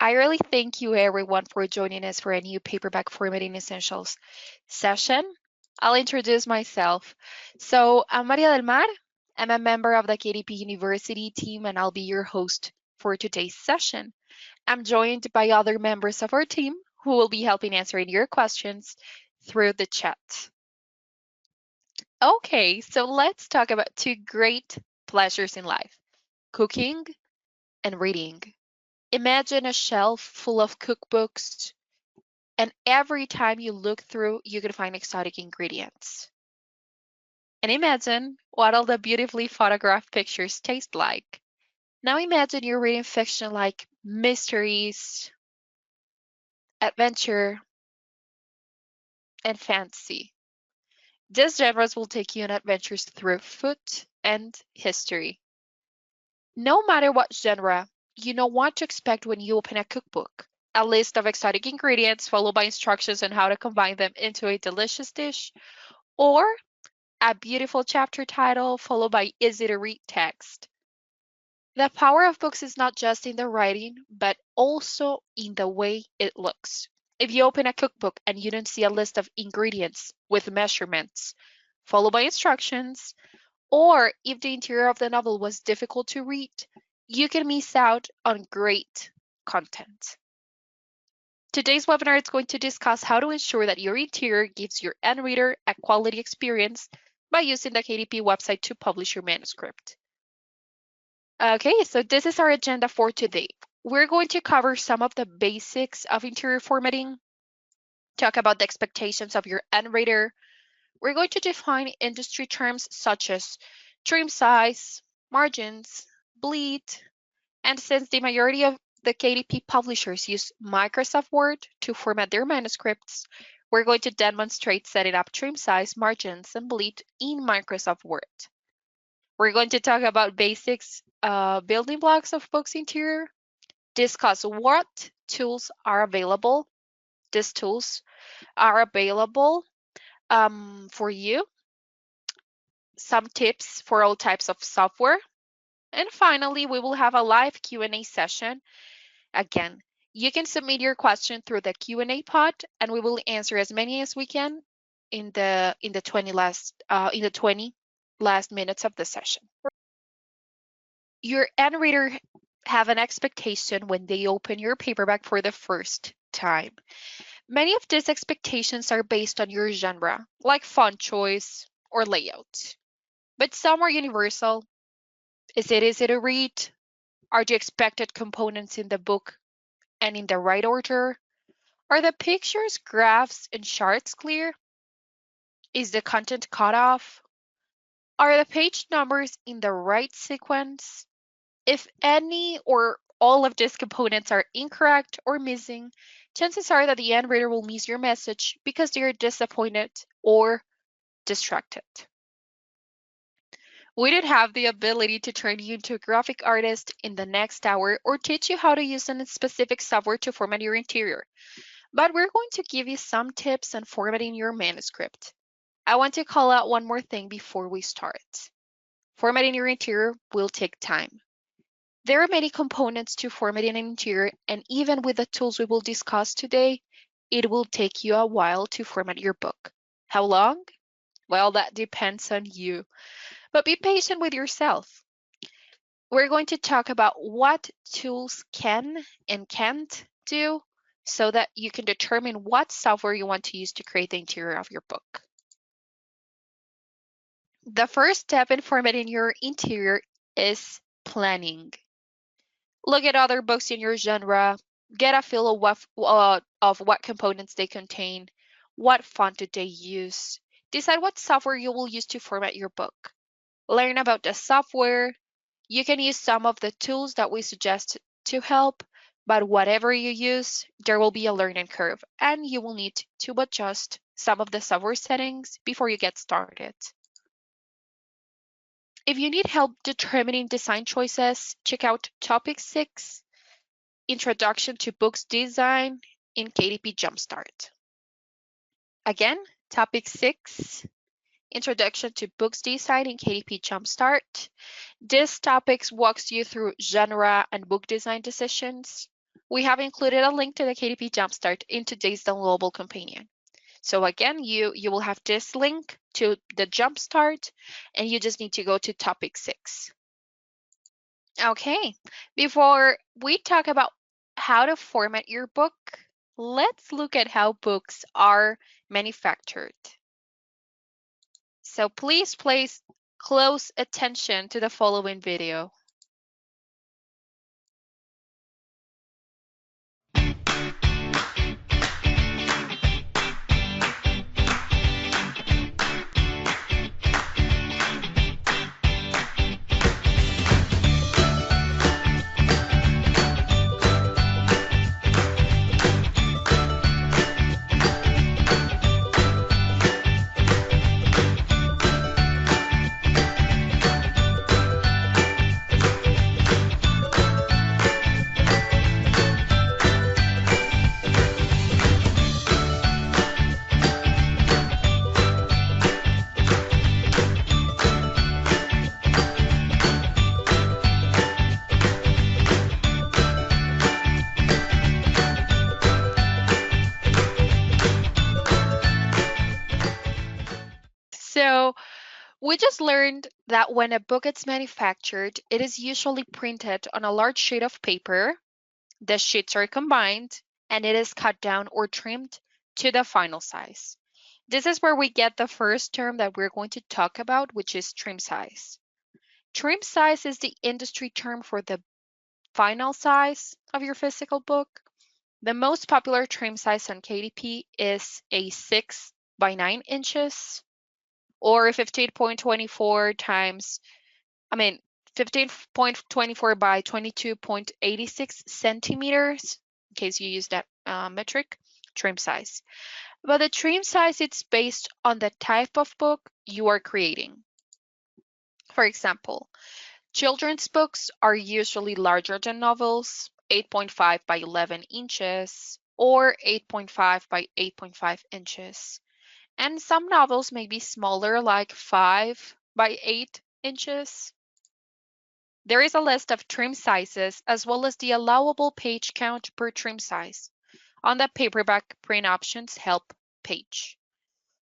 I really thank you everyone for joining us for a new Paperback Formatting Essentials session. I'll introduce myself. So I'm Maria del Mar. I'm a member of the KDP University team and I'll be your host for today's session. I'm joined by other members of our team who will be helping answering your questions through the chat. Okay, so let's talk about two great pleasures in life, cooking and reading. Imagine a shelf full of cookbooks, and every time you look through, you can find exotic ingredients. And imagine what all the beautifully photographed pictures taste like. Now imagine you're reading fiction like mysteries, adventure, and fantasy. These genres will take you on adventures through food and history. No matter what genre, you know what to expect when you open a cookbook. A list of exotic ingredients followed by instructions on how to combine them into a delicious dish, or a beautiful chapter title followed by easy to read text. The power of books is not just in the writing, but also in the way it looks. If you open a cookbook and you don't see a list of ingredients with measurements, followed by instructions, or if the interior of the novel was difficult to read, you can miss out on great content. Today's webinar is going to discuss how to ensure that your interior gives your end reader a quality experience by using the KDP website to publish your manuscript. Okay, so this is our agenda for today. We're going to cover some of the basics of interior formatting, talk about the expectations of your end reader. We're going to define industry terms such as trim size, margins, bleed, and since the majority of the KDP publishers use Microsoft Word to format their manuscripts, we're going to demonstrate setting up trim size, margins, and bleed in Microsoft Word. We're going to talk about basics, building blocks of books interior, discuss what tools are available. These tools are available for you, some tips for all types of software, and finally, we will have a live Q&A session. Again, you can submit your question through the Q&A pod, and we will answer as many as we can in the 20 last minutes of the session. Your end reader have an expectation when they open your paperback for the first time. Many of these expectations are based on your genre, like font choice or layout. But some are universal. Is it easy to read? Are the expected components in the book and in the right order? Are the pictures, graphs, and charts clear? Is the content cut off? Are the page numbers in the right sequence? If any or all of these components are incorrect or missing, chances are that the end reader will miss your message because they are disappointed or distracted. We don't have the ability to turn you into a graphic artist in the next hour or teach you how to use a specific software to format your interior, but we're going to give you some tips on formatting your manuscript. I want to call out one more thing before we start. Formatting your interior will take time. There are many components to formatting an interior, and even with the tools we will discuss today, it will take you a while to format your book. How long? Well, that depends on you. But be patient with yourself. We're going to talk about what tools can and can't do so that you can determine what software you want to use to create the interior of your book. The first step in formatting your interior is planning. Look at other books in your genre, get a feel of what components they contain, what font do they use, decide what software you will use to format your book. Learn about the software. You can use some of the tools that we suggest to help, but whatever you use, there will be a learning curve, and you will need to adjust some of the software settings before you get started. If you need help determining design choices, check out Topic 6, Introduction to Books Design in KDP Jumpstart. Again, Topic 6, Introduction to Books Design in KDP Jumpstart. This topic walks you through genre and book design decisions. we have included a link to the KDP Jumpstart in today's downloadable companion. So again, you will have this link to the Jumpstart, and you just need to go to topic 6. Okay, before we talk about how to format your book, let's look at how books are manufactured. So please place close attention to the following video. So we just learned that when a book is manufactured, it is usually printed on a large sheet of paper. The sheets are combined and it is cut down or trimmed to the final size. This is where we get the first term that we're going to talk about, which is trim size. Trim size is the industry term for the final size of your physical book. The most popular trim size on KDP is a 6 by 9 inches or 15.24 times, 15.24 by 22.86 centimeters, in case you use that metric, trim size. But the trim size, it's based on the type of book you are creating. For example, children's books are usually larger than novels, 8.5 by 11 inches or 8.5 by 8.5 inches. And some novels may be smaller, like 5 by 8 inches. There is a list of trim sizes as well as the allowable page count per trim size on the Paperback Print Options Help page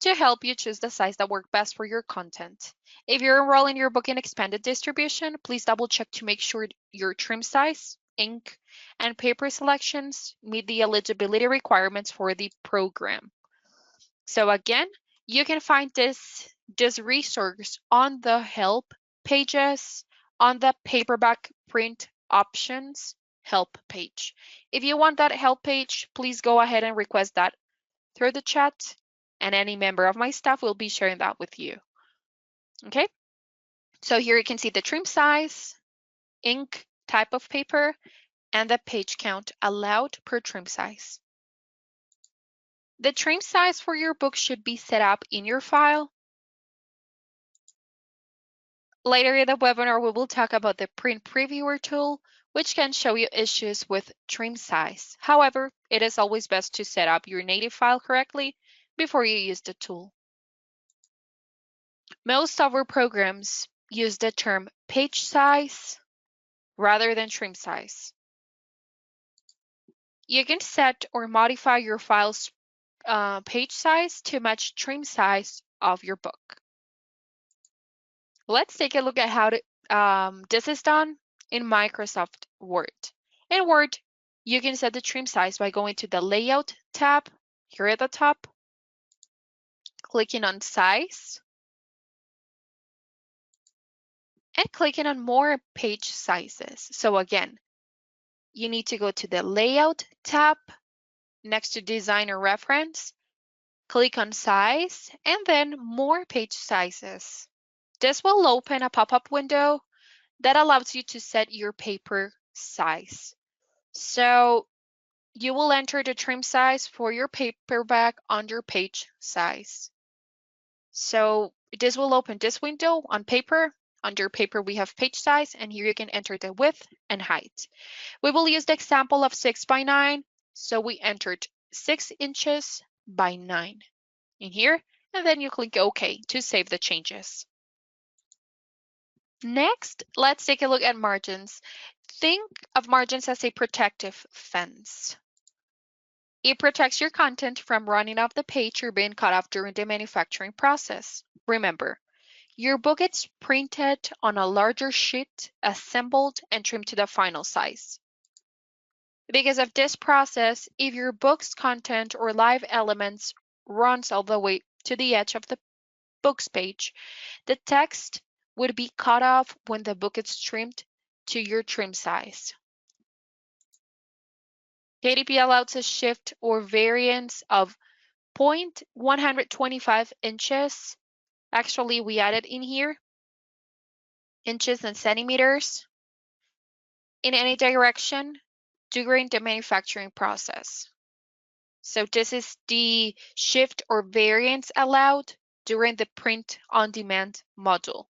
to help you choose the size that works best for your content. If you're enrolling your book in expanded distribution, please double check to make sure your trim size, ink, and paper selections meet the eligibility requirements for the program. So again, you can find this resource on the help pages on the Paperback Print Options help page. If you want that help page, please go ahead and request that through the chat, and any member of my staff will be sharing that with you. Okay, so here you can see the trim size, ink, type of paper, and the page count allowed per trim size. The trim size for your book should be set up in your file. Later in the webinar, we will talk about the print previewer tool, which can show you issues with trim size. However, it is always best to set up your native file correctly before you use the tool. Most software programs use the term page size rather than trim size. You can set or modify your file's page size to match trim size of your book. Let's take a look at how this is done in Microsoft Word. In Word, you can set the trim size by going to the Layout tab here at the top, clicking on Size, and clicking on More Page Sizes. So again, you need to go to the Layout tab next to Design or Reference, click on Size, and then More Page Sizes. This will open a pop-up window that allows you to set your paper size. So you will enter the trim size for your paperback under page size. So this will open this window on paper. Under paper, we have page size, and here you can enter the width and height. We will use the example of 6 by 9. So we entered 6 inches by 9 in here, and then you click OK to save the changes. Next, let's take a look at margins. Think of margins as a protective fence. It protects your content from running off the page or being cut off during the manufacturing process. Remember, your book gets printed on a larger sheet, assembled, and trimmed to the final size. Because of this process, if your book's content or live elements runs all the way to the edge of the book's page, the text would be cut off when the book is trimmed to your trim size. KDP allows a shift or variance of 0.125 inches. Actually, we added in here inches and centimeters in any direction during the manufacturing process. So this is the shift or variance allowed during the print on demand module.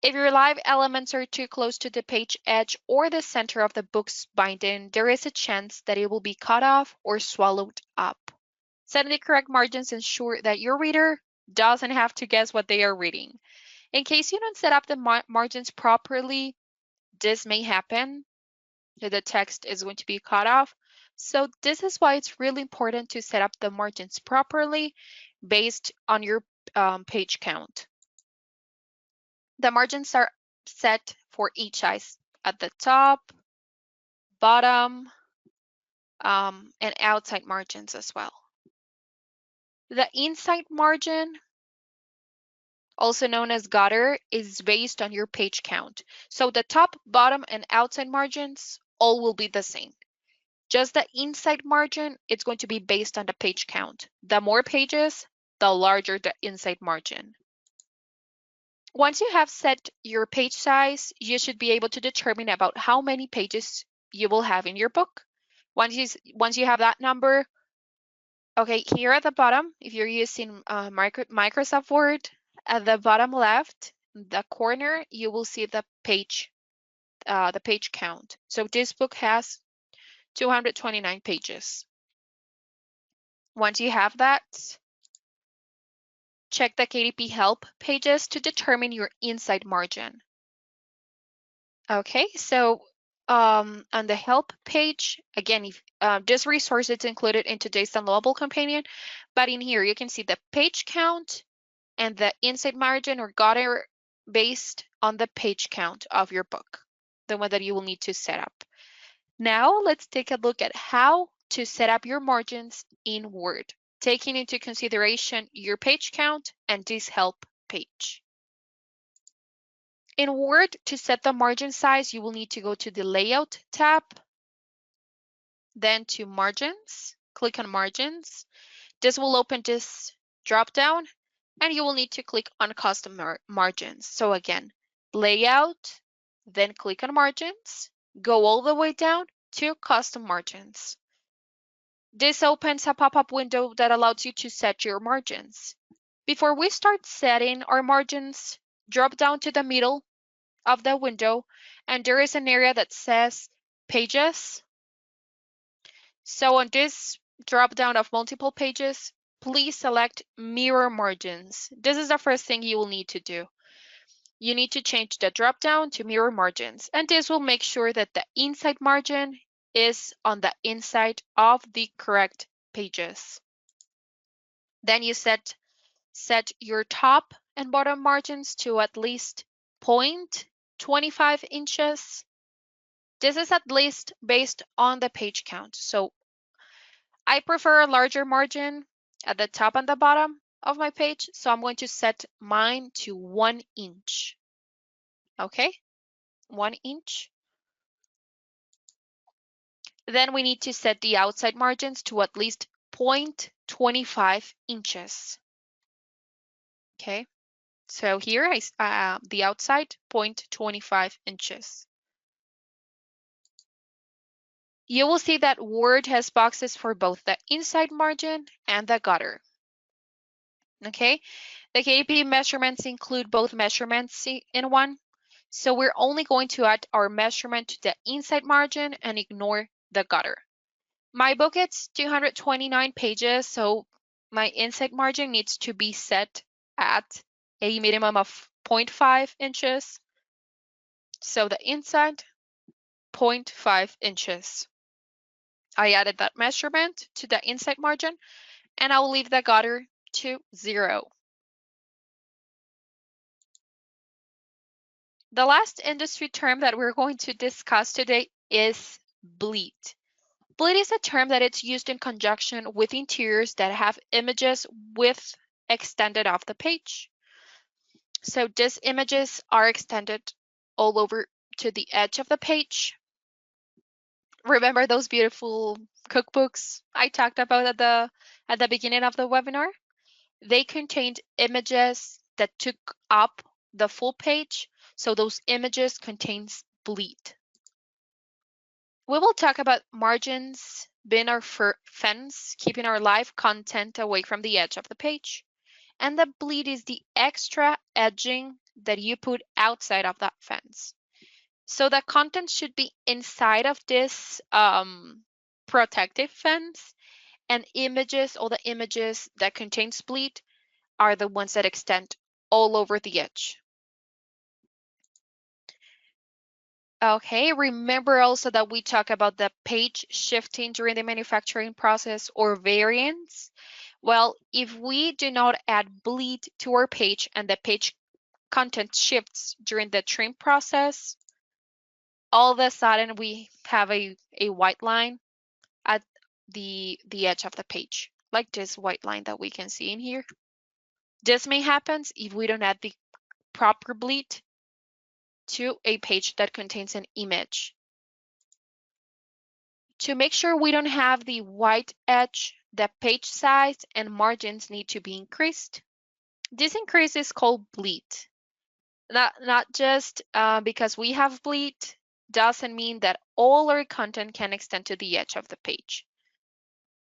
If your live elements are too close to the page edge or the center of the book's binding, there is a chance that it will be cut off or swallowed up. Setting the correct margins ensure that your reader doesn't have to guess what they are reading. In case you don't set up the margins properly, this may happen. The text is going to be cut off. So this is why it's really important to set up the margins properly based on your page count. The margins are set for each size at the top, bottom, and outside margins as well. The inside margin, also known as gutter, is based on your page count. So the top, bottom, and outside margins all will be the same. Just the inside margin, it's going to be based on the page count. The more pages, the larger the inside margin. Once you have set your page size, you should be able to determine about how many pages you will have in your book. Once you have that number, okay, here at the bottom, if you're using Microsoft Word, at the bottom left, the corner, you will see the page count. So this book has 229 pages. Once you have that, check the KDP help pages to determine your inside margin. Okay, so on the help page, again, if this resource is included in today's downloadable companion, but in here you can see the page count and the inside margin or gutter based on the page count of your book, the one that you will need to set up. Now let's take a look at how to set up your margins in Word, taking into consideration your page count and this help page. In Word, to set the margin size, you will need to go to the Layout tab, then to Margins, click on Margins. This will open this drop-down, and you will need to click on Custom Margins. So again, Layout, then click on Margins, go all the way down to Custom Margins. This opens a pop-up window that allows you to set your margins. Before we start setting our margins, drop down to the middle of the window, and there is an area that says Pages. So on this drop down of multiple pages, please select Mirror Margins. This is the first thing you will need to do. You need to change the drop down to Mirror Margins, and this will make sure that the inside margin is on the inside of the correct pages. Then you set your top and bottom margins to at least 0.25 inches. This is at least based on the page count. So I prefer a larger margin at the top and the bottom of my page. So I'm going to set mine to 1 inch. Okay, 1 inch. Then we need to set the outside margins to at least 0.25 inches. Okay, so here the outside 0.25 inches. You will see that Word has boxes for both the inside margin and the gutter. Okay, the KDP measurements include both measurements in one. So we're only going to add our measurement to the inside margin and ignore the gutter. My book is 229 pages, so my inside margin needs to be set at a minimum of 0.5 inches. So the inside, 0.5 inches. I added that measurement to the inside margin, and I'll leave the gutter to 0. The last industry term that we're going to discuss today is bleed. Bleed is a term that it's used in conjunction with interiors that have images width extended off the page. So these images are extended all over to the edge of the page. Remember those beautiful cookbooks I talked about at the beginning of the webinar? They contained images that took up the full page, so those images contains bleed. We will talk about margins being our fence, keeping our live content away from the edge of the page. And the bleed is the extra edging that you put outside of that fence. So the content should be inside of this protective fence, and all the images that contains bleed are the ones that extend all over the edge. Okay, remember also that we talk about the page shifting during the manufacturing process or variance. Well, if we do not add bleed to our page and the page content shifts during the trim process, all of a sudden we have a white line at the edge of the page, like this white line that we can see in here. This may happen if we don't add the proper bleed to a page that contains an image. To make sure we don't have the white edge, the page size and margins need to be increased. This increase is called bleed. Not just because we have bleed doesn't mean that all our content can extend to the edge of the page.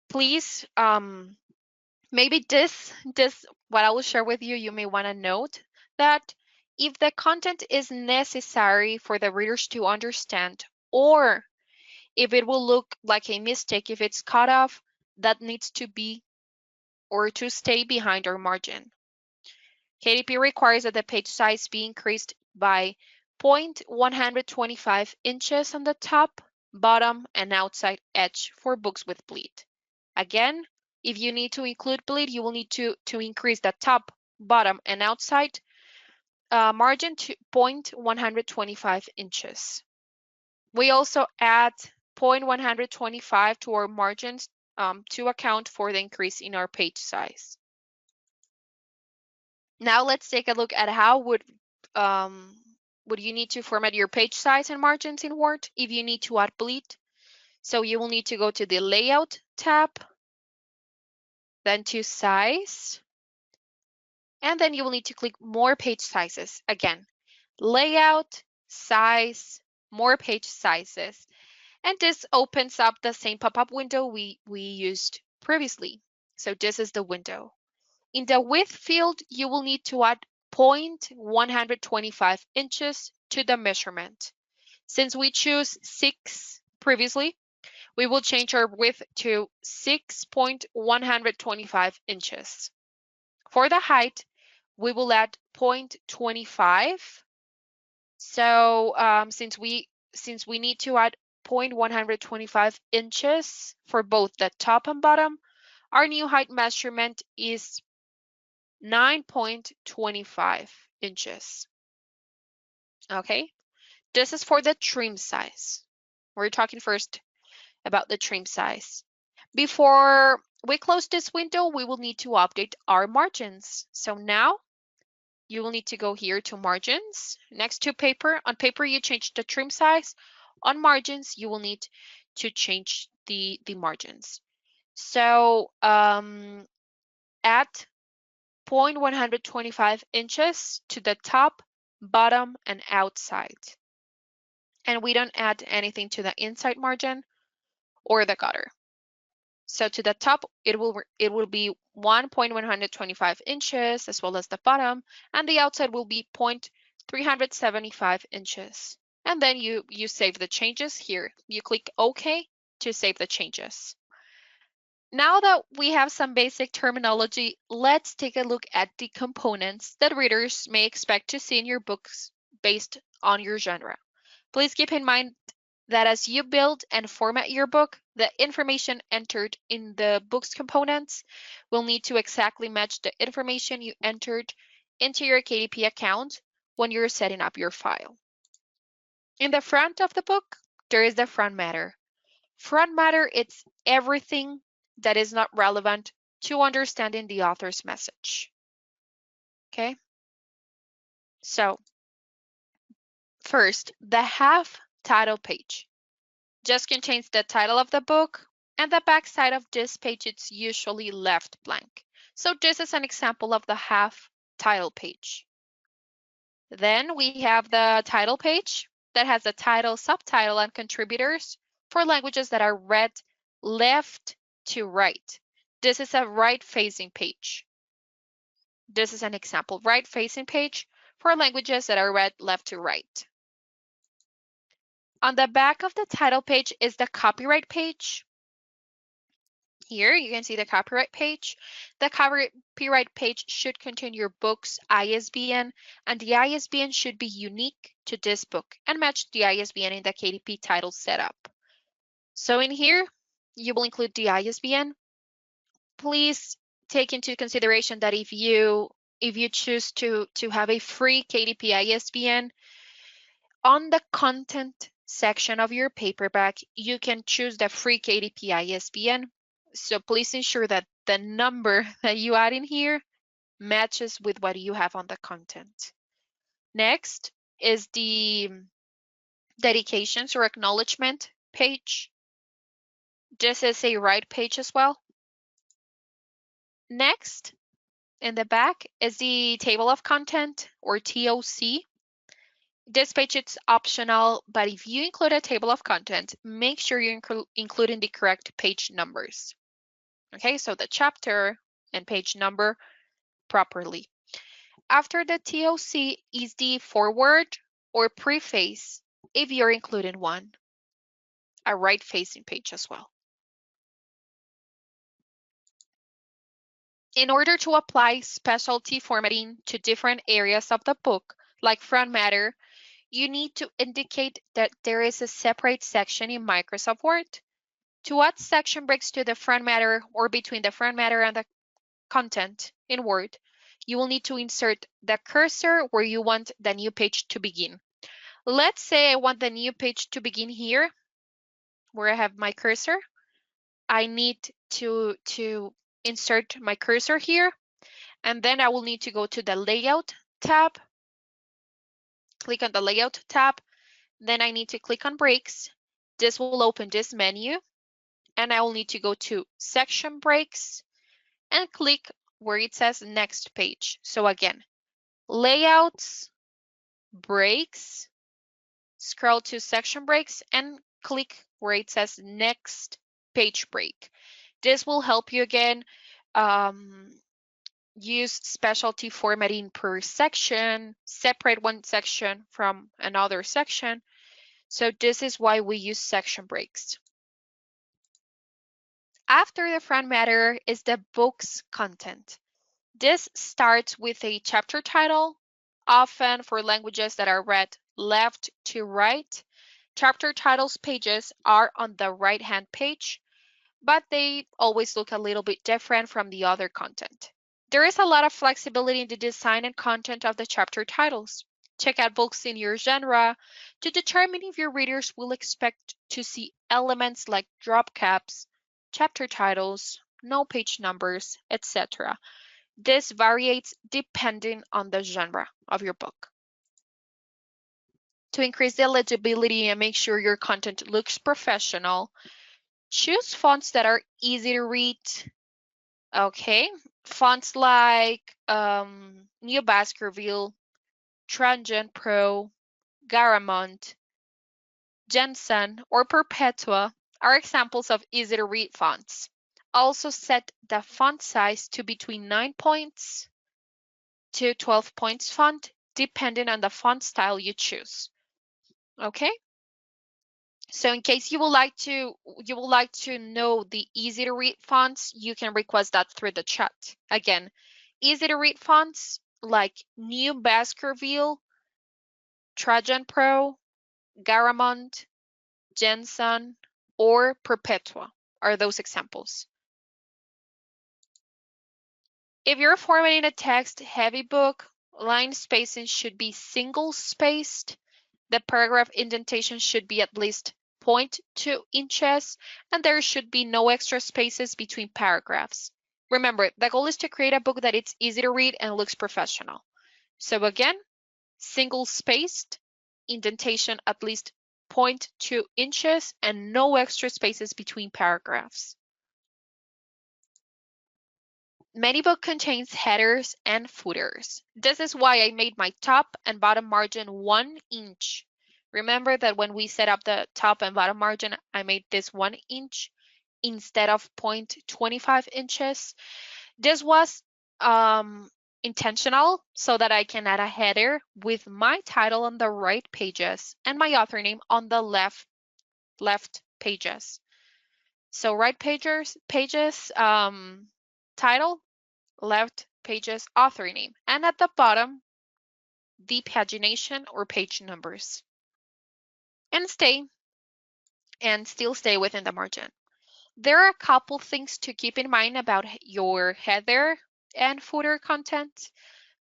Please, maybe this what I will share with you, you may want to note that if the content is necessary for the readers to understand, or if it will look like a mistake if it's cut off, that needs to be or to stay behind our margin. KDP requires that the page size be increased by 0.125 inches on the top, bottom, and outside edge for books with bleed. Again, if you need to include bleed, you will need to increase the top, bottom, and outside margin to 0.125 inches. We also add 0.125 to our margins to account for the increase in our page size. Now let's take a look at how would you need to format your page size and margins in Word if you need to add bleed. So you will need to go to the Layout tab, then to Size, and then you will need to click More Page Sizes. Again, Layout, Size, More Page Sizes. And this opens up the same pop-up window we used previously. So this is the window. In the width field, you will need to add 0.125 inches to the measurement. Since we choose 6 previously, we will change our width to 6.125 inches. For the height, we will add 0.25. So since we need to add 0.125 inches for both the top and bottom, our new height measurement is 9.25 inches. Okay, this is for the trim size. We're talking first about the trim size. Before we close this window, we will need to update our margins. So now you will need to go here to margins next to paper. On paper, you change the trim size. On margins, you will need to change the margins. So add 0.125 inches to the top, bottom, and outside. And we don't add anything to the inside margin or the gutter. So to the top, it will be 1.125 inches, as well as the bottom, and the outside will be 0.375 inches. And then you save the changes here. You click OK to save the changes. Now that we have some basic terminology, let's take a look at the components that readers may expect to see in your books based on your genre. Please keep in mind that as you build and format your book, the information entered in the book's components will need to exactly match the information you entered into your KDP account when you're setting up your file. In the front of the book, there is the front matter. Front matter, it's everything that is not relevant to understanding the author's message. Okay? So, first, the half title page just contains the title of the book, and the back side of this page is usually left blank. So this is an example of the half title page. Then we have the title page that has the title, subtitle, and contributors for languages that are read left to right. This is a right-facing page. This is an example, right-facing page for languages that are read left to right. On the back of the title page is the copyright page. Here you can see the copyright page. The copyright page should contain your book's ISBN, and the ISBN should be unique to this book and match the ISBN in the KDP title setup. So in here, you will include the ISBN. Please take into consideration that if you choose to have a free KDP ISBN, on the content section of your paperback, you can choose the free KDP ISBN. So please ensure that the number that you add in here matches with what you have on the content. Next is the dedications or acknowledgement page. This is a right page as well. Next, in the back is the table of content or TOC. This page is optional, but if you include a table of content, make sure you're including the correct page numbers. Okay, so the chapter and page number properly. After the TOC is the foreword or preface if you're including one, a right-facing page as well. In order to apply specialty formatting to different areas of the book, like front matter, you need to indicate that there is a separate section in Microsoft Word. To add section breaks to the front matter or between the front matter and the content in Word, you will need to insert the cursor where you want the new page to begin. Let's say I want the new page to begin here, where I have my cursor. I need to insert my cursor here, and then I will need to go to the Layout tab, click on the Layout tab, then I need to click on Breaks. This will open this menu, and I will need to go to Section Breaks and click where it says Next Page. So again, Layouts, Breaks, scroll to Section Breaks, and click where it says Next Page Break. This will help you again use specialty formatting per section, separate one section from another section. So this is why we use section breaks. After the front matter is the book's content. This starts with a chapter title, often for languages that are read left to right. Chapter titles pages are on the right-hand page, but they always look a little bit different from the other content. There is a lot of flexibility in the design and content of the chapter titles. Check out books in your genre to determine if your readers will expect to see elements like drop caps, chapter titles, no page numbers, etc. This varies depending on the genre of your book. To increase the legibility and make sure your content looks professional, choose fonts that are easy to read. Okay, fonts like New Baskerville, Transient Pro, Garamond, Jensen, or Perpetua are examples of easy to read fonts. Also set the font size to between 9 points to 12 points font, depending on the font style you choose. Okay? So in case you would like to know the easy to read fonts, you can request that through the chat. Again, easy to read fonts like New Baskerville, Trajan Pro, Garamond, Jensen, or Perpetua are those examples. If you're formatting a text-heavy book, line spacing should be single-spaced. The paragraph indentation should be at least 0.2 inches, and there should be no extra spaces between paragraphs. Remember, the goal is to create a book that it's easy to read and looks professional. So again, single-spaced, indentation at least 0.2 inches, and no extra spaces between paragraphs. Many book contains headers and footers. This is why I made my top and bottom margin 1 inch. Remember that when we set up the top and bottom margin, I made this 1 inch instead of 0.25 inches. This was intentional so that I can add a header with my title on the right pages and my author name on the left pages. So right pages, title, left pages, author name, and at the bottom, the pagination or page numbers. And still stay within the margin. There are a couple things to keep in mind about your header and footer content.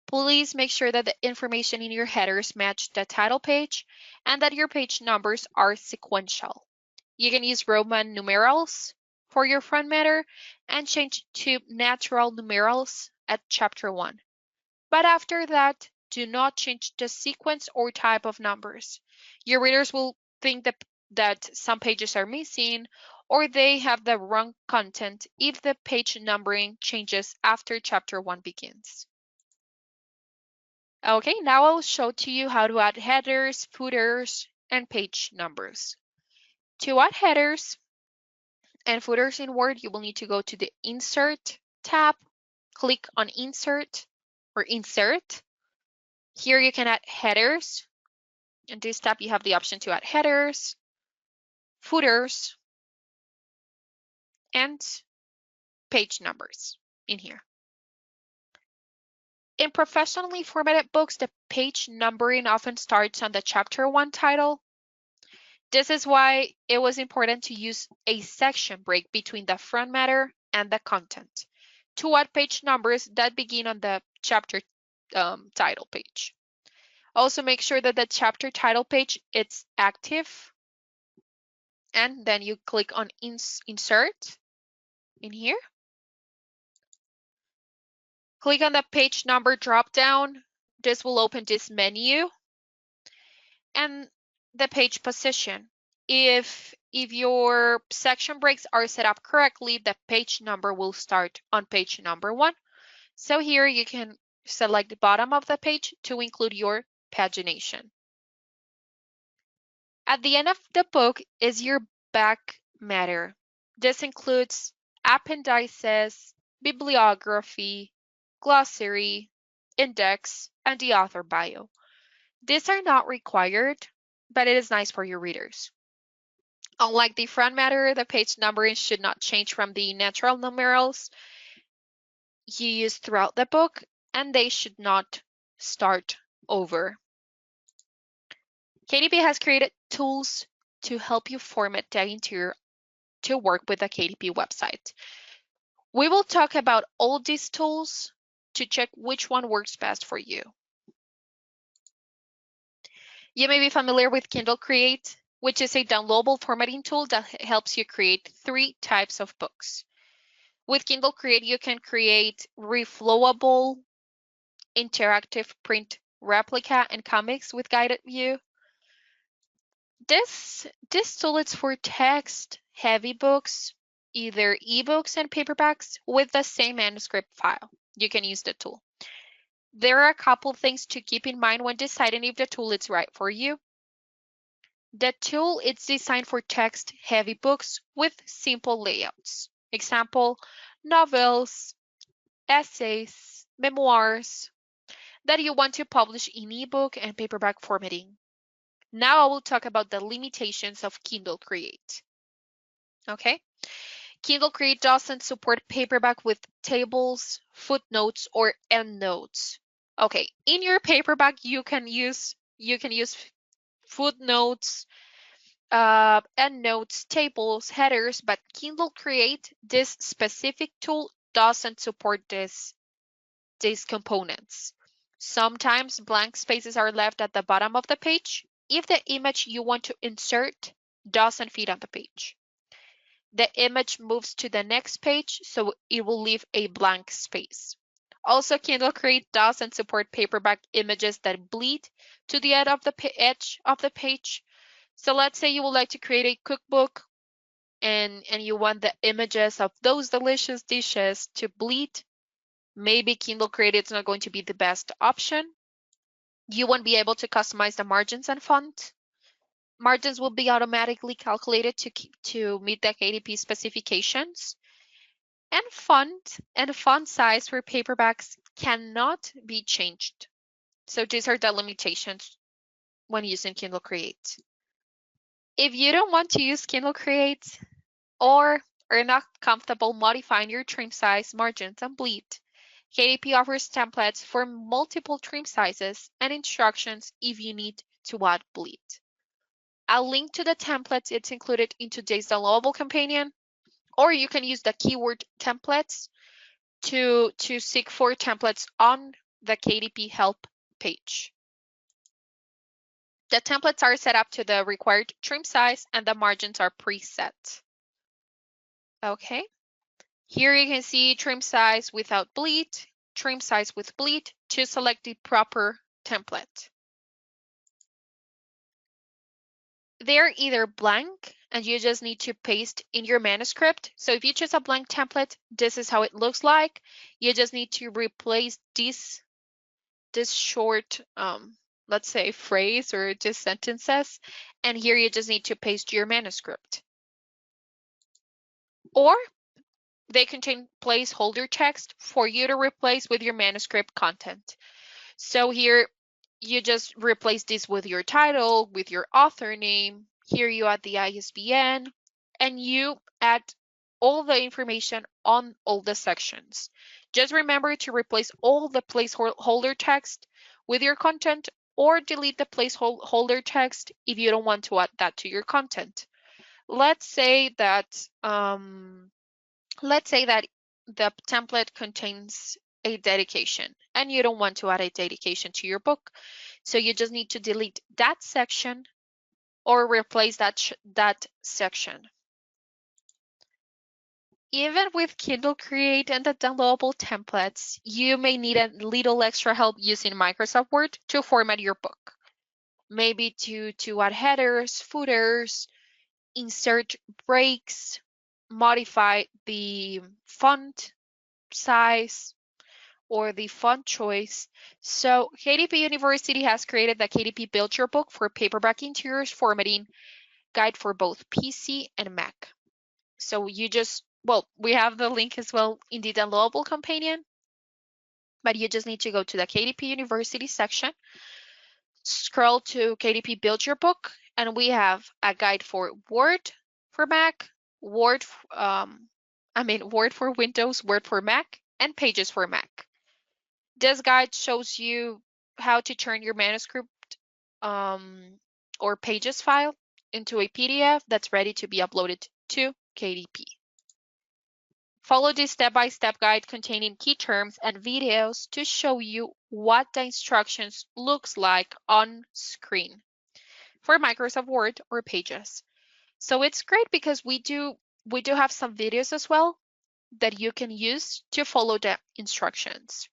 Please make sure that the information in your headers match the title page and that your page numbers are sequential. You can use Roman numerals for your front matter and change to natural numerals at chapter 1. But after that, do not change the sequence or type of numbers. Your readers will think that some pages are missing or they have the wrong content if the page numbering changes after chapter 1 begins. Okay, now I'll show to you how to add headers, footers, and page numbers. To add headers and footers in Word, you will need to go to the Insert tab, click on Insert or Insert. Here you can add headers. In this tab, you have the option to add headers, footers, and page numbers in here. In professionally formatted books, the page numbering often starts on the chapter 1 title. This is why it was important to use a section break between the front matter and the content to add page numbers that begin on the chapter title page. Also make sure that the chapter title page is active, and then you click on Insert in here. Click on the page number drop down. This will open this menu and the page position. If your section breaks are set up correctly, the page number will start on page number 1. So here you can select the bottom of the page to include your pagination. At the end of the book is your back matter. This includes appendices, bibliography, glossary, index, and the author bio. These are not required, but it is nice for your readers. Unlike the front matter, the page numbering should not change from the natural numerals you use throughout the book, and they should not start over. KDP has created tools to help you format the interior to work with the KDP website. We will talk about all these tools to check which one works best for you. You may be familiar with Kindle Create, which is a downloadable formatting tool that helps you create 3 types of books. With Kindle Create, you can create reflowable, interactive print replica and comics with guided view. This tool is for text-heavy books, either ebooks and paperbacks with the same manuscript file. You can use the tool. There are a couple things to keep in mind when deciding if the tool is right for you. The tool is designed for text-heavy books with simple layouts. Example, novels, essays, memoirs that you want to publish in ebook and paperback formatting. Now I will talk about the limitations of Kindle Create. Okay. Kindle Create doesn't support paperback with tables, footnotes, or endnotes. Okay, in your paperback you can use footnotes, endnotes, tables, headers, but Kindle Create, this specific tool, doesn't support these components. Sometimes blank spaces are left at the bottom of the page if the image you want to insert doesn't fit on the page. The image moves to the next page, so it will leave a blank space. Also, Kindle Create doesn't support paperback images that bleed to the edge of the page. So let's say you would like to create a cookbook and you want the images of those delicious dishes to bleed. Maybe Kindle Create is not going to be the best option. You won't be able to customize the margins and font. Margins will be automatically calculated to meet the KDP specifications. And font size for paperbacks cannot be changed. So these are the limitations when using Kindle Create. If you don't want to use Kindle Create or are not comfortable modifying your trim size, margins, and bleed, KDP offers templates for multiple trim sizes and instructions if you need to add bleed. I'll link to the templates it's included in today's downloadable companion, or you can use the keyword templates to seek for templates on the KDP help page. The templates are set up to the required trim size and the margins are preset. Okay, here you can see trim size without bleed, trim size with bleed to select the proper template. They're either blank and you just need to paste in your manuscript. So if you choose a blank template, this is how it looks like. You just need to replace this short, let's say, phrase or just sentences. And here you just need to paste your manuscript. Or they contain placeholder text for you to replace with your manuscript content. So here you just replace this with your title, with your author name. Here you add the ISBN and you add all the information on all the sections. Just remember to replace all the placeholder text with your content or delete the placeholder text if you don't want to add that to your content. Let's say that the template contains a dedication and you don't want to add a dedication to your book. So you just need to delete that section or replace that section. Even with Kindle Create and the downloadable templates, you may need a little extra help using Microsoft Word to format your book. Maybe to add headers, footers, insert breaks, modify the font size, or the font choice. So KDP University has created the KDP Build Your Book for Paperback Interiors Formatting Guide for both PC and Mac. So we have the link as well in the downloadable companion, but you just need to go to the KDP University section, scroll to KDP Build Your Book, and we have a guide for Word for Mac, Word for Windows, Word for Mac, and Pages for Mac. This guide shows you how to turn your manuscript or pages file into a PDF that's ready to be uploaded to KDP. Follow this step-by-step guide containing key terms and videos to show you what the instructions looks like on screen for Microsoft Word or Pages. So it's great because we do have some videos as well that you can use to follow the instructions.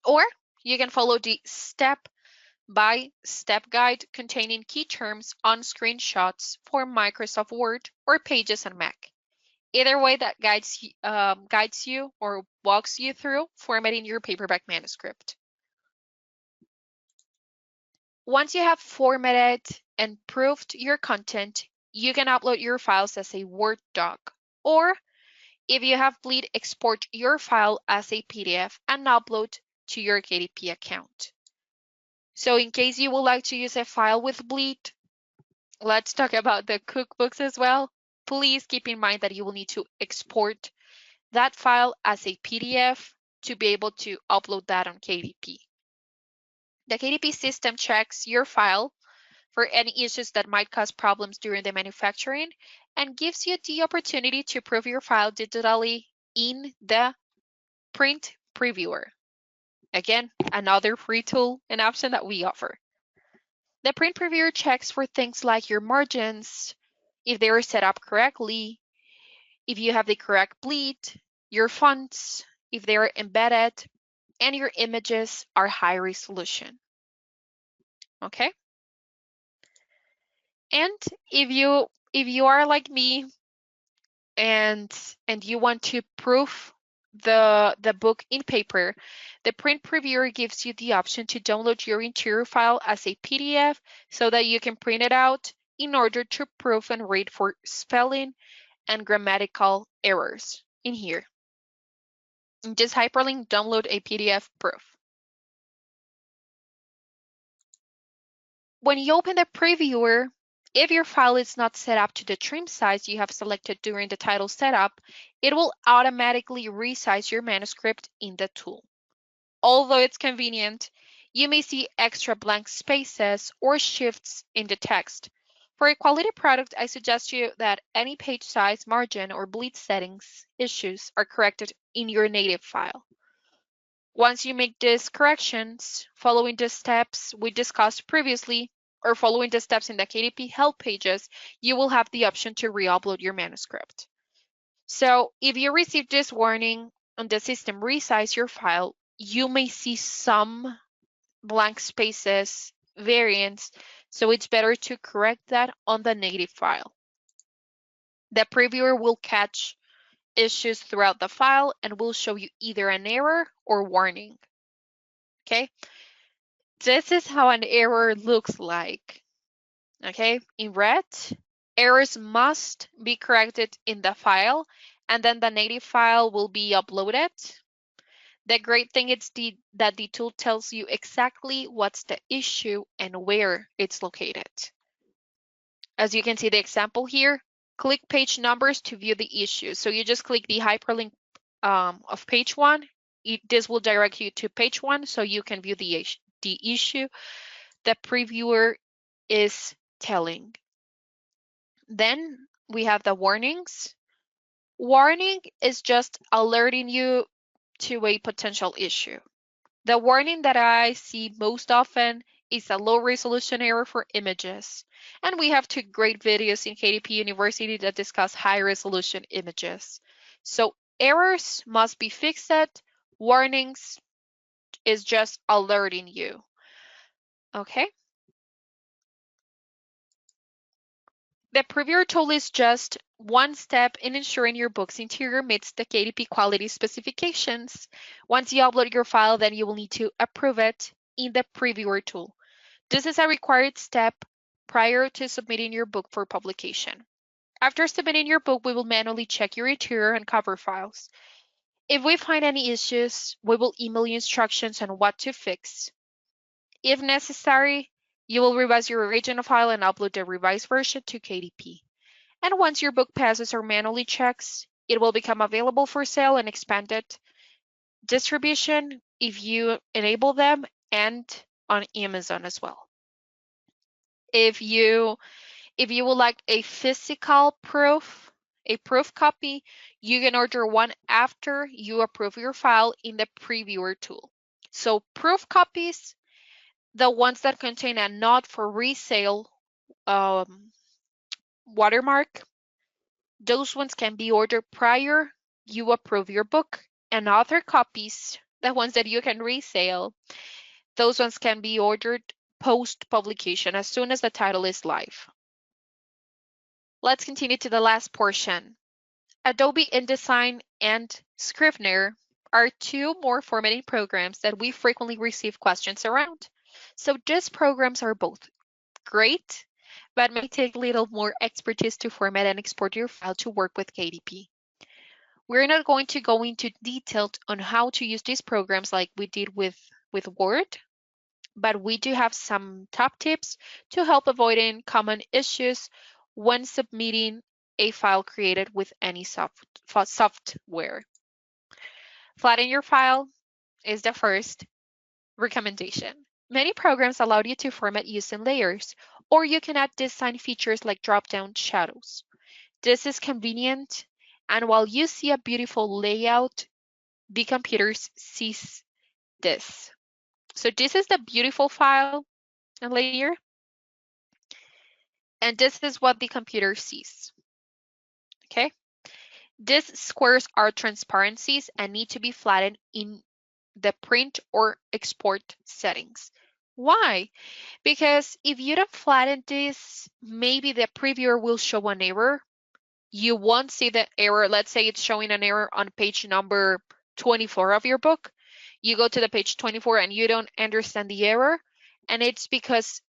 Or you can follow the step-by-step guide containing key terms on screenshots for Microsoft Word or Pages on Mac. Either way, that guides you or walks you through formatting your paperback manuscript. Once you have formatted and proofed your content, you can upload your files as a Word doc, or if you have Bleed, export your file as a PDF and upload to your KDP account. So in case you would like to use a file with bleed, let's talk about the cookbooks as well. Please keep in mind that you will need to export that file as a PDF to be able to upload that on KDP. The KDP system checks your file for any issues that might cause problems during the manufacturing and gives you the opportunity to prove your file digitally in the print previewer. Again, another free tool and option that we offer. The print previewer checks for things like your margins, if they are set up correctly, if you have the correct bleed, your fonts, if they are embedded, and your images are high resolution. Okay? And if you are like me and you want to proof the book in paper, the print previewer gives you the option to download your interior file as a PDF so that you can print it out in order to proof and read for spelling and grammatical errors in here. Just hyperlink download a PDF proof. When you open the previewer, if your file is not set up to the trim size you have selected during the title setup, it will automatically resize your manuscript in the tool. Although it's convenient, you may see extra blank spaces or shifts in the text. For a quality product, I suggest you that any page size, margin, or bleed settings issues are corrected in your native file. Once you make these corrections, following the steps we discussed previously, or following the steps in the KDP help pages, you will have the option to re-upload your manuscript. So if you receive this warning on the system resize your file, you may see some blank spaces, variants, so it's better to correct that on the native file. The previewer will catch issues throughout the file and will show you either an error or warning. Okay, this is how an error looks like. Okay, in red, errors must be corrected in the file, and then the native file will be uploaded. The great thing is that the tool tells you exactly what's the issue and where it's located. As you can see the example here, click page numbers to view the issue. So you just click the hyperlink of page 1. This will direct you to page 1 so you can view the issue the previewer is telling. Then we have the warnings. Warning is just alerting you to a potential issue. The warning that I see most often is a low resolution error for images. And we have 2 great videos in KDP University that discuss high resolution images. So errors must be fixed. Warnings is just alerting you. Okay. The previewer tool is just one step in ensuring your book's interior meets the KDP quality specifications. Once you upload your file, then you will need to approve it in the previewer tool. This is a required step prior to submitting your book for publication. After submitting your book, we will manually check your interior and cover files. If we find any issues, we will email you instructions on what to fix. If necessary, you will revise your original file and upload the revised version to KDP. And once your book passes our manually checks, it will become available for sale and expanded distribution if you enable them, and on Amazon as well. If you would like a physical proof, a proof copy, you can order one after you approve your file in the previewer tool. So proof copies, the ones that contain a not for resale watermark, those ones can be ordered prior you approve your book. And other copies, the ones that you can resale, those ones can be ordered post publication as soon as the title is live. Let's continue to the last portion. Adobe InDesign and Scrivener are 2 more formatting programs that we frequently receive questions around. So these programs are both great, but may take a little more expertise to format and export your file to work with KDP. We're not going to go into detail on how to use these programs like we did with Word, but we do have some top tips to help avoiding common issues when submitting a file created with any software. Flatten your file is the first recommendation. Many programs allow you to format using layers, or you can add design features like drop-down shadows. This is convenient, and while you see a beautiful layout, the computer sees this. So this is the beautiful file and layer, and this is what the computer sees. Okay? These squares are transparencies and need to be flattened in the print or export settings. Why? Because if you don't flatten this, maybe the previewer will show an error. You won't see the error. Let's say it's showing an error on page number 24 of your book. You go to the page 24 and you don't understand the error. And it's because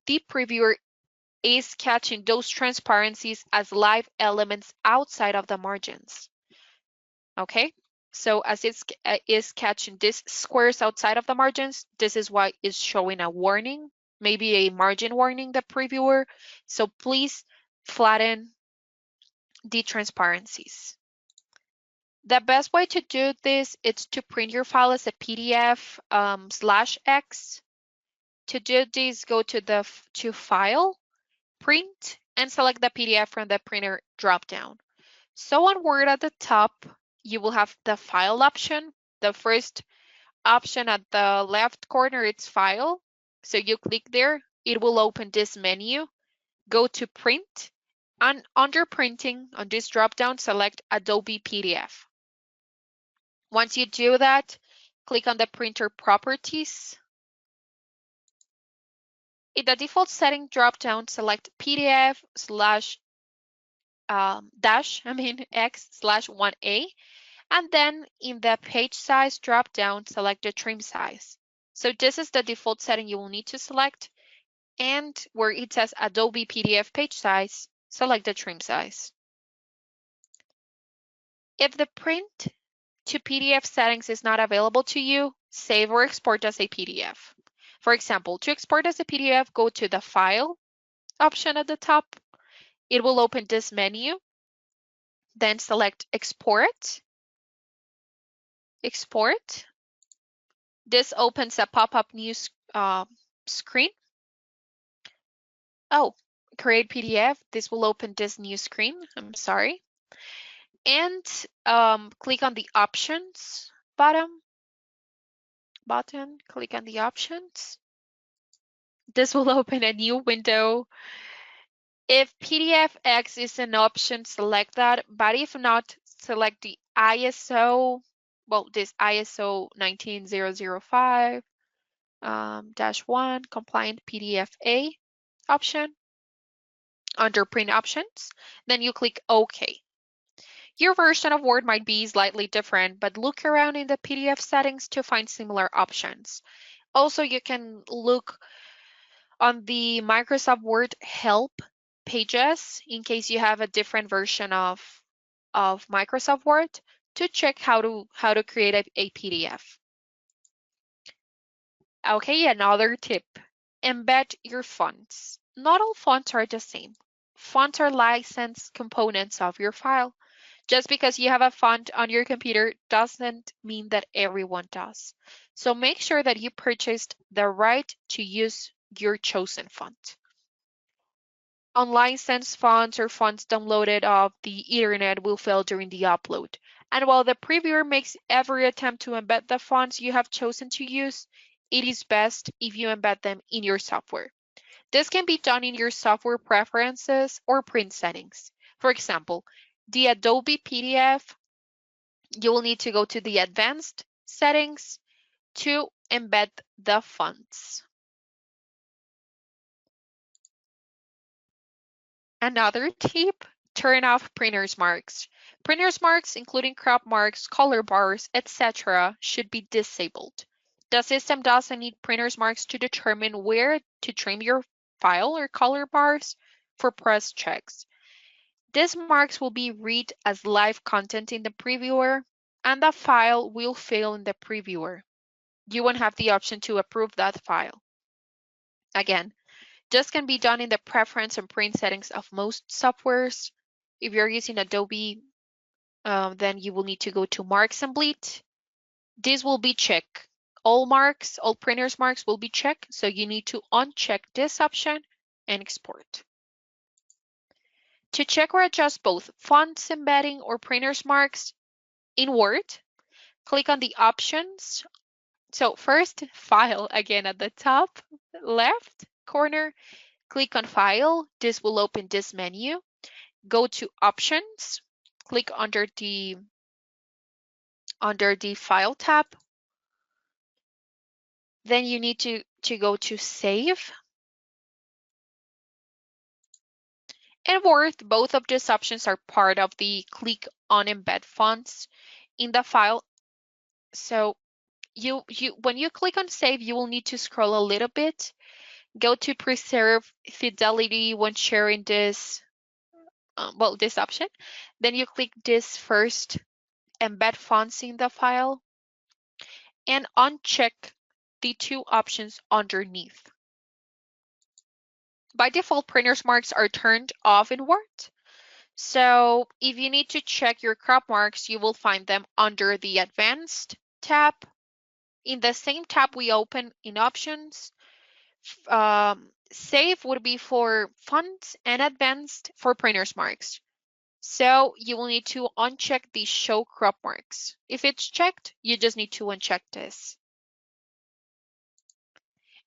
the previewer is catching those transparencies as live elements outside of the margins. Okay? So as it is catching these squares outside of the margins, this is why it's showing a warning, maybe a margin warning, the previewer. So please flatten the transparencies. The best way to do this is to print your file as a PDF /X. To do this, go to the to File, Print, and select the PDF from the printer dropdown. So on Word at the top, you will have the File option. The first option at the left corner is File. So you click there, it will open this menu. Go to Print, and under Printing, on this dropdown, select Adobe PDF. Once you do that, click on the printer properties. In the default setting dropdown, select PDF X/1A, and then in the page size dropdown, select the trim size. So this is the default setting you will need to select, and where it says Adobe PDF page size, select the trim size. If the print to PDF settings is not available to you, save or export as a PDF. For example, to export as a PDF, go to the File option at the top. It will open this menu. Then select Export. Export. This opens a pop-up new screen. Oh, create PDF. This will open this new screen. I'm sorry. And click on the Options button. Click on the Options. This will open a new window. If PDFX is an option, select that, but if not, select the ISO, well, this ISO 19005 -1 compliant PDF-A option under print options. Then you click OK. Your version of Word might be slightly different, but look around in the PDF settings to find similar options. Also, you can look on the Microsoft Word help pages in case you have a different version of Microsoft Word to check how to create a PDF. Okay, another tip. Embed your fonts. Not all fonts are the same. Fonts are licensed components of your file. Just because you have a font on your computer doesn't mean that everyone does. So make sure that you purchased the right to use your chosen font. Unlicensed fonts or fonts downloaded off the internet will fail during the upload. And while the previewer makes every attempt to embed the fonts you have chosen to use, it is best if you embed them in your software. This can be done in your software preferences or print settings. For example, the Adobe PDF, you will need to go to the Advanced settings to embed the fonts. Another tip, turn off printer's marks. Printer's marks, including crop marks, color bars, etc., should be disabled. The system doesn't need printer's marks to determine where to trim your file or color bars for press checks. These marks will be read as live content in the previewer, and the file will fail in the previewer. You won't have the option to approve that file. Again, this can be done in the preference and print settings of most softwares. If you're using Adobe, then you will need to go to marks and bleed. This will be checked. All marks, all printers marks will be checked. So you need to uncheck this option and export. To check or adjust both fonts embedding or printers marks in Word, click on the options. So first, File, again at the top left corner, click on File. This will open this menu. Go to Options, click under the File tab. Then you need to go to Save. And Word, both of these options are part of the click on Embed Fonts in the file. So when you click on Save, you will need to scroll a little bit. Go to Preserve Fidelity when sharing this, this option. Then you click this first, Embed Fonts in the file, and uncheck the two options underneath. By default, printers marks are turned off in Word. So if you need to check your crop marks, you will find them under the Advanced tab. In the same tab we open in Options, Save would be for fonts and Advanced for printers marks. So you will need to uncheck the Show Crop Marks. If it's checked, you just need to uncheck this.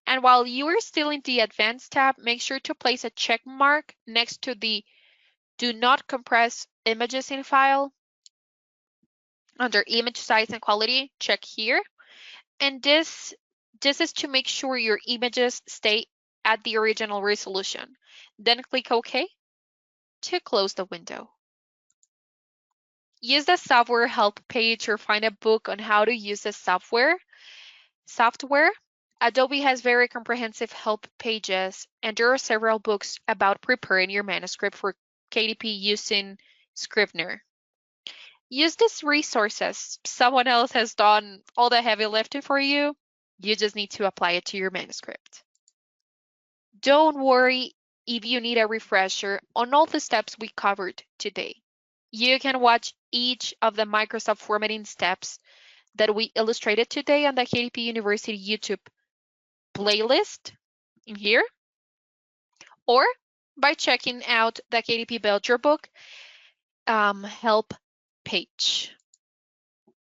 And while you are still in the Advanced tab, make sure to place a check mark next to the Do Not Compress Images in File. Under Image Size and Quality, check here. And this is to make sure your images stay at the original resolution. Then click OK to close the window. Use the software help page or find a book on how to use the software. Adobe has very comprehensive help pages, and there are several books about preparing your manuscript for KDP using Scrivener. Use these resources. Someone else has done all the heavy lifting for you. You just need to apply it to your manuscript. Don't worry if you need a refresher on all the steps we covered today. You can watch each of the Microsoft formatting steps that we illustrated today on the KDP University YouTube playlist in here, or by checking out the KDP Build Your Book help page.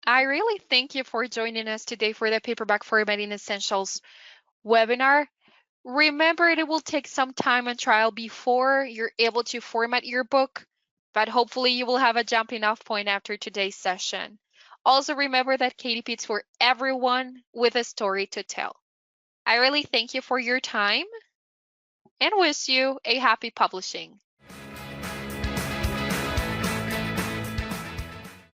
I really thank you for joining us today for the Paperback Formatting Essentials webinar. Remember, it will take some time and trial before you're able to format your book, but hopefully you will have a jumping off point after today's session. Also remember that KDP is for everyone with a story to tell. I really thank you for your time and wish you a happy publishing.